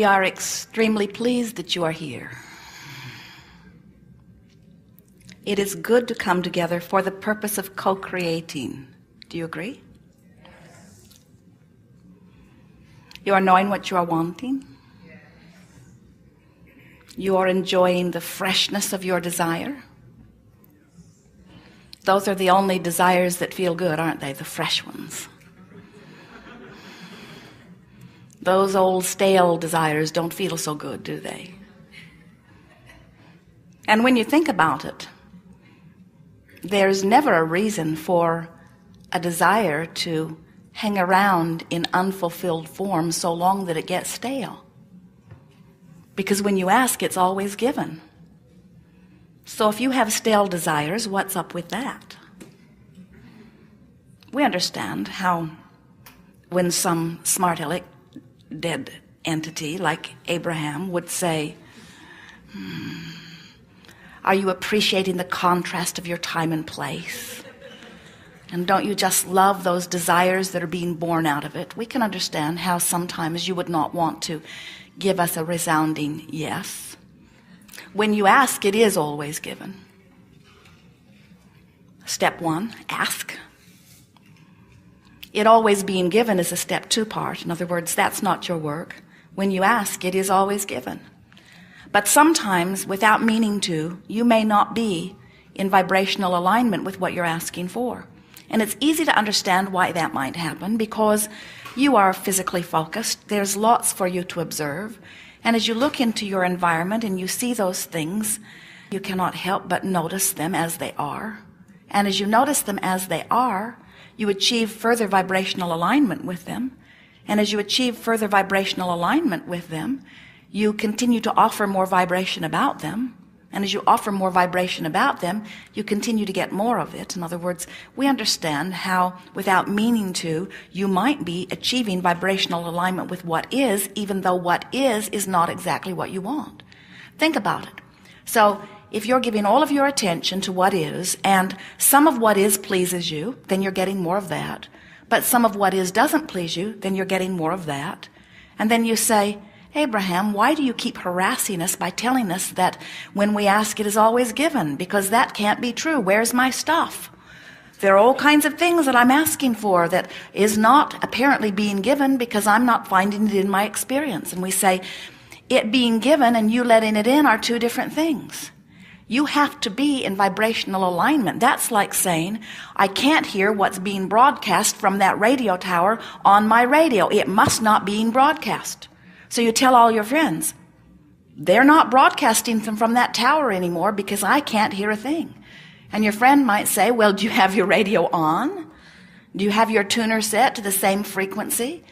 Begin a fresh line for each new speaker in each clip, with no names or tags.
We are extremely pleased that you are here. It is good to come together for the purpose of co-creating. Do you agree? You are knowing what you are wanting. You are enjoying the freshness of your desire. Those are the only desires that feel good, aren't they? The fresh ones. Those old stale desires don't feel so good, do they? And when you think about it, there's never a reason for a desire to hang around in unfulfilled form so long that it gets stale. Because when you ask, it's always given. So if you have stale desires, what's up with that? We understand how when some smart aleck, dead entity like Abraham would say, are you appreciating the contrast of your time and place? And don't you just love those desires that are being born out of it? We can understand how sometimes you would not want to give us a resounding yes. When you ask, it is always given. Step one, ask. It always being given is a step two part. In other words, that's not your work. When you ask, it is always given. But sometimes, without meaning to, you may not be in vibrational alignment with what you're asking for. And it's easy to understand why that might happen, because you are physically focused. There's lots for you to observe. And as you look into your environment and you see those things, you cannot help but notice them as they are. And as you notice them as they are, you achieve further vibrational alignment with them. And as you achieve further vibrational alignment with them, you continue to offer more vibration about them. And as you offer more vibration about them, you continue to get more of it. In other words, we understand how, without meaning to, you might be achieving vibrational alignment with what is, even though what is not exactly what you want. Think about it. So, if you're giving all of your attention to what is, and some of what is pleases you, then you're getting more of that. But some of what is doesn't please you, then you're getting more of that. And then you say, Abraham, why do you keep harassing us by telling us that when we ask it is always given? Because that can't be true. Where's my stuff? There are all kinds of things that I'm asking for that is not apparently being given because I'm not finding it in my experience. And we say, it being given and you letting it in are two different things. You have to be in vibrational alignment. That's like saying, I can't hear what's being broadcast from that radio tower on my radio. It must not be being broadcast. So you tell all your friends, they're not broadcasting them from that tower anymore because I can't hear a thing. And your friend might say, well, do you have your radio on? Do you have your tuner set to the same frequency?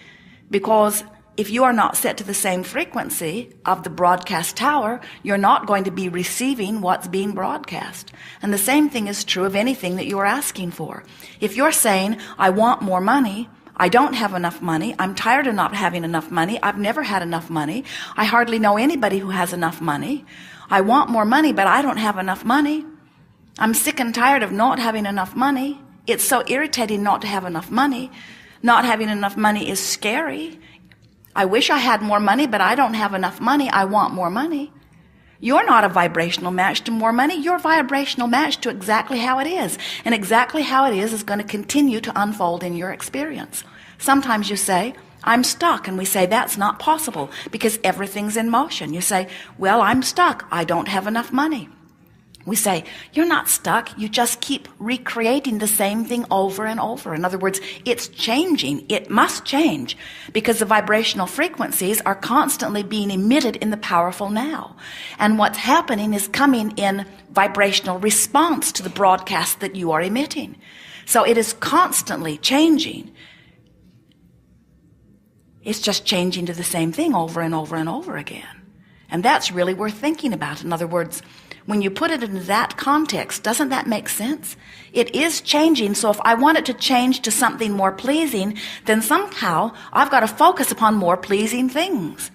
Because if you are not set to the same frequency of the broadcast tower, you're not going to be receiving what's being broadcast. And the same thing is true of anything that you are asking for. If you're saying, I want more money, I don't have enough money, I'm tired of not having enough money, I've never had enough money, I hardly know anybody who has enough money, I want more money, but I don't have enough money, I'm sick and tired of not having enough money, it's so irritating not to have enough money, not having enough money is scary, I wish I had more money, but I don't have enough money, I want more money. You're not a vibrational match to more money. You're a vibrational match to exactly how it is. And exactly how it is going to continue to unfold in your experience. Sometimes you say, I'm stuck. And we say, that's not possible because everything's in motion. You say, well, I'm stuck. I don't have enough money. We say, you're not stuck. You just keep recreating the same thing over and over. In other words, it's changing. It must change because the vibrational frequencies are constantly being emitted in the powerful now. And what's happening is coming in vibrational response to the broadcast that you are emitting. So it is constantly changing. It's just changing to the same thing over and over and over again. And that's really worth thinking about. In other words, when you put it into that context, doesn't that make sense? It is changing, so if I want it to change to something more pleasing, then somehow I've got to focus upon more pleasing things.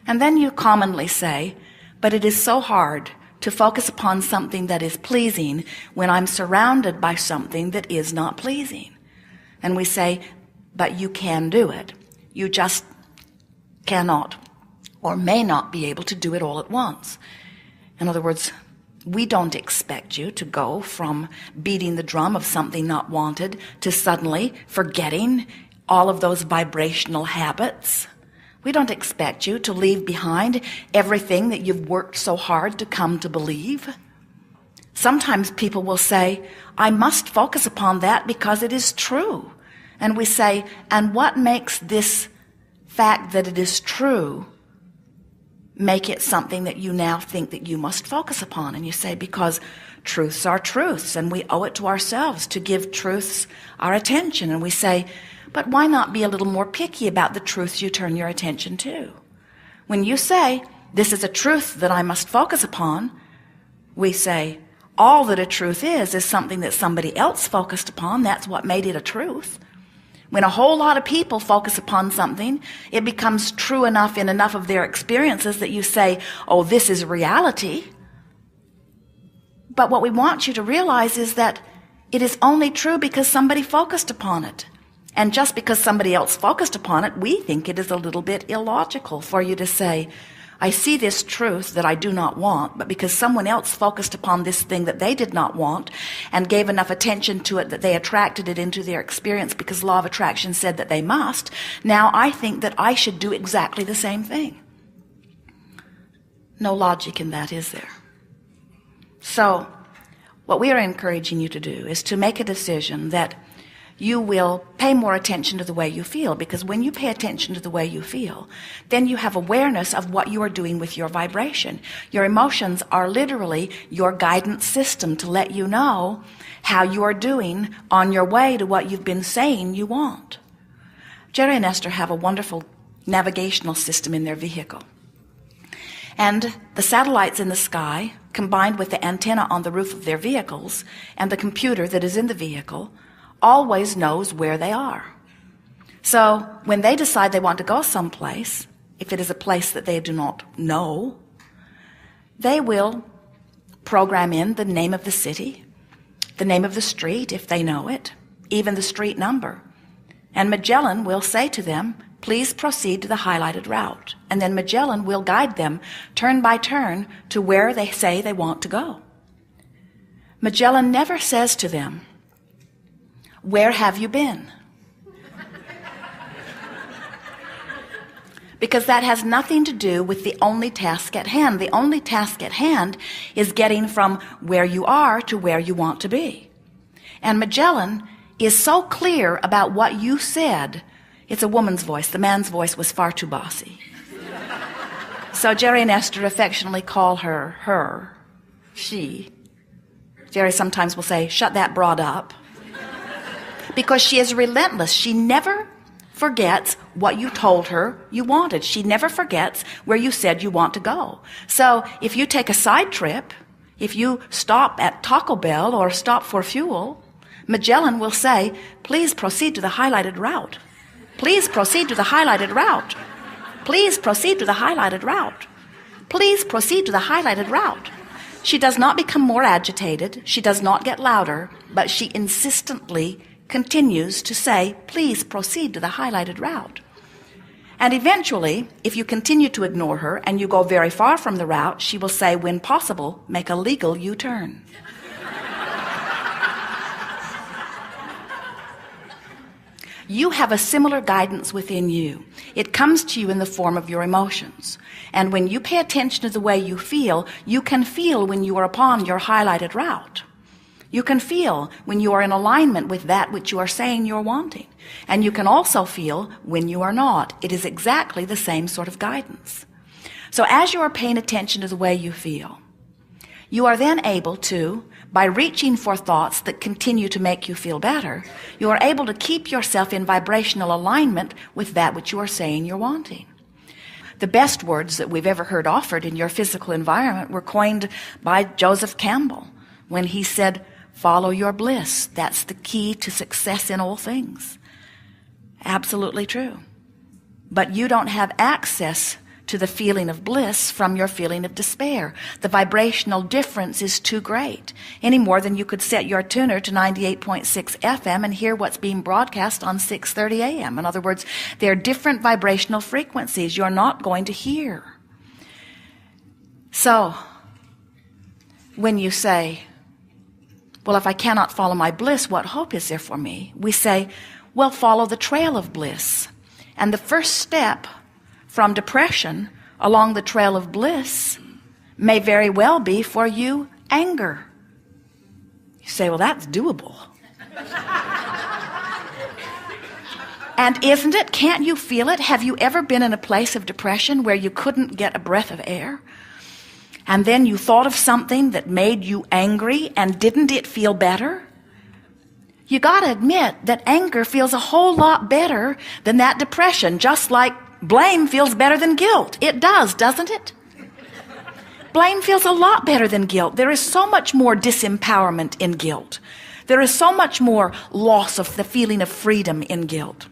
And then you commonly say, but it is so hard to focus upon something that is pleasing when I'm surrounded by something that is not pleasing. And we say, but you can do it. You just cannot or may not be able to do it all at once. In other words, we don't expect you to go from beating the drum of something not wanted to suddenly forgetting all of those vibrational habits. We don't expect you to leave behind everything that you've worked so hard to come to believe. Sometimes people will say, I must focus upon that because it is true. And we say, and what makes this fact that it is true make it something that you now think that you must focus upon? And you say, because truths are truths, and we owe it to ourselves to give truths our attention. And we say, but why not be a little more picky about the truths you turn your attention to? When you say, this is a truth that I must focus upon, we say, all that a truth is something that somebody else focused upon. That's what made it a truth. When a whole lot of people focus upon something, it becomes true enough in enough of their experiences that you say, oh, this is reality. But what we want you to realize is that it is only true because somebody focused upon it. And just because somebody else focused upon it, we think it is a little bit illogical for you to say, I see this truth that I do not want, but because someone else focused upon this thing that they did not want and gave enough attention to it that they attracted it into their experience because law of attraction said that they must, now I think that I should do exactly the same thing. No logic in that, is there? So, what we are encouraging you to do is to make a decision that you will pay more attention to the way you feel, because when you pay attention to the way you feel, then you have awareness of what you are doing with your vibration. Your emotions are literally your guidance system to let you know how you are doing on your way to what you've been saying you want. Jerry and Esther have a wonderful navigational system in their vehicle. And the satellites in the sky, combined with the antenna on the roof of their vehicles and the computer that is in the vehicle, always knows where they are. So when they decide they want to go someplace, if it is a place that they do not know, they will program in the name of the city, the name of the street if they know it, even the street number. And Magellan will say to them, please proceed to the highlighted route. And then Magellan will guide them turn by turn to where they say they want to go. Magellan never says to them, where have you been? Because that has nothing to do with the only task at hand. The only task at hand is getting from where you are to where you want to be. And Magellan is so clear about what you said. It's a woman's voice. The man's voice was far too bossy. So Jerry and Esther affectionately call her, she. Jerry sometimes will say, shut that broad up. Because she is relentless. She never forgets what you told her you wanted. She never forgets where you said you want to go. So if you take a side trip, if you stop at Taco Bell or stop for fuel, Magellan will say, please proceed to the highlighted route. Please proceed to the highlighted route. Please proceed to the highlighted route. Please proceed to the highlighted route. She does not become more agitated. She does not get louder, but she insistently continues to say, please proceed to the highlighted route. And eventually, if you continue to ignore her and you go very far from the route, she will say, when possible, make a legal U-turn. You have a similar guidance within you. It comes to you in the form of your emotions. And when you pay attention to the way you can feel when you are upon your highlighted route. You can feel when you are in alignment with that which you are saying you're wanting. And you can also feel when you are not. It is exactly the same sort of guidance. So as you are paying attention to the way you feel, you are then able to, by reaching for thoughts that continue to make you feel better, you are able to keep yourself in vibrational alignment with that which you are saying you're wanting. The best words that we've ever heard offered in your physical environment were coined by Joseph Campbell when he said, follow your bliss. That's the key to success in all things. Absolutely true. But you don't have access to the feeling of bliss from your feeling of despair. The vibrational difference is too great, any more than you could set your tuner to 98.6 FM and hear what's being broadcast on 6:30 AM. In other words, there are different vibrational frequencies you're not going to hear. So, when you say, well, if I cannot follow my bliss, what hope is there for me? We say, well, follow the trail of bliss. And the first step from depression along the trail of bliss may very well be for you anger. You say, well, that's doable. And isn't it? Can't you feel it? Have you ever been in a place of depression where you couldn't get a breath of air? And then you thought of something that made you angry, and didn't it feel better? You got to admit that anger feels a whole lot better than that depression, just like blame feels better than guilt. It does, doesn't it? Blame feels a lot better than guilt. There is so much more disempowerment in guilt. There is so much more loss of the feeling of freedom in guilt.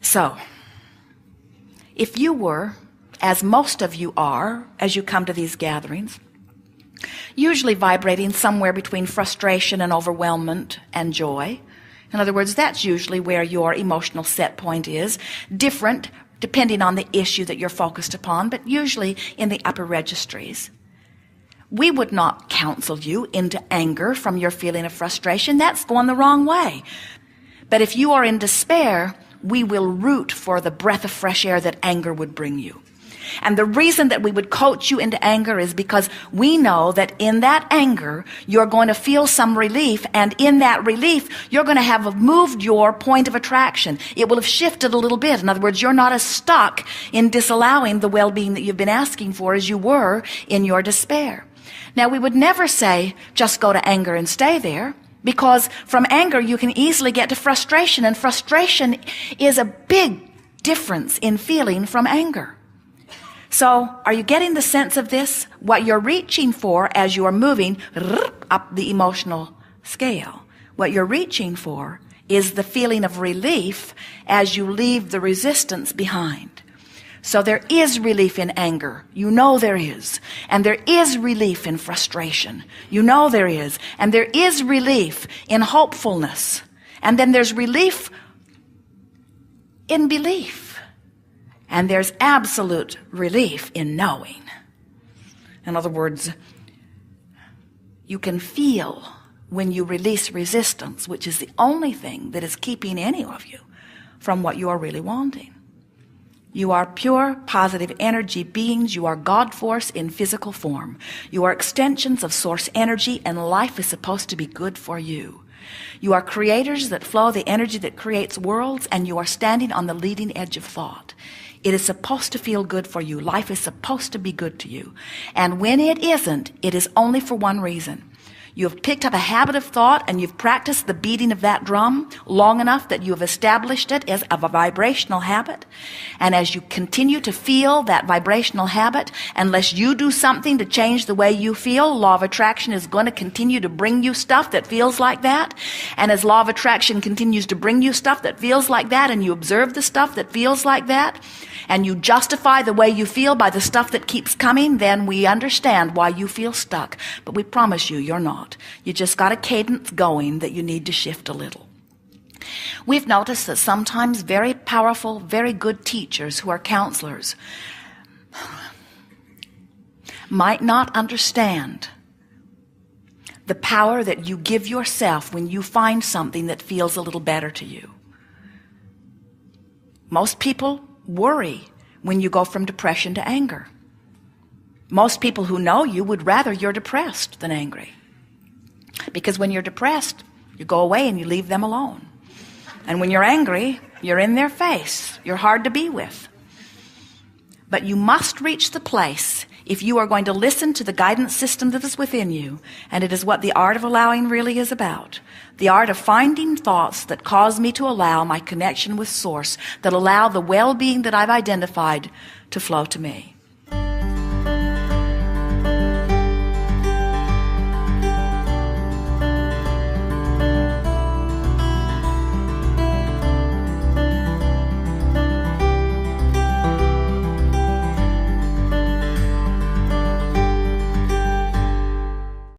So, if you were, as most of you are, as you come to these gatherings, usually vibrating somewhere between frustration and overwhelmment and joy. In other words, that's usually where your emotional set point is, different depending on the issue that you're focused upon, but usually in the upper registries. We would not counsel you into anger from your feeling of frustration. That's going the wrong way. But if you are in despair, we will root for the breath of fresh air that anger would bring you. And the reason that we would coach you into anger is because we know that in that anger, you're going to feel some relief, and in that relief, you're going to have moved your point of attraction. It will have shifted a little bit. In other words, you're not as stuck in disallowing the well-being that you've been asking for as you were in your despair. Now, we would never say, just go to anger and stay there, because from anger, you can easily get to frustration, and frustration is a big difference in feeling from anger. So, are you getting the sense of this? What you're reaching for as you are moving up the emotional scale, what you're reaching for is the feeling of relief as you leave the resistance behind. So there is relief in anger. You know there is. And there is relief in frustration. You know there is. And there is relief in hopefulness. And then there's relief in belief. And there's absolute relief in knowing. In other words, you can feel when you release resistance, which is the only thing that is keeping any of you from what you are really wanting. You are pure, positive energy beings. You are God force in physical form. You are extensions of source energy, and life is supposed to be good for you. You are creators that flow the energy that creates worlds, and you are standing on the leading edge of thought. It is supposed to feel good for you. Life is supposed to be good to you. And when it isn't, it is only for one reason. You have picked up a habit of thought, and you've practiced the beating of that drum long enough that you have established it as a vibrational habit. And as you continue to feel that vibrational habit, unless you do something to change the way you feel, law of attraction is going to continue to bring you stuff that feels like that. And as law of attraction continues to bring you stuff that feels like that, and you observe the stuff that feels like that, and you justify the way you feel by the stuff that keeps coming, then we understand why you feel stuck. But we promise you, you're not. You just got a cadence going that you need to shift a little. We've noticed that sometimes very powerful, very good teachers who are counselors might not understand the power that you give yourself when you find something that feels a little better to you. Most people worry when you go from depression to anger. Most people who know you would rather you're depressed than angry. Because when you're depressed, you go away and you leave them alone. And when you're angry, you're in their face. You're hard to be with. But you must reach the place, if you are going to listen to the guidance system that is within you, and it is what the art of allowing really is about, the art of finding thoughts that cause me to allow my connection with Source, that allow the well-being that I've identified to flow to me.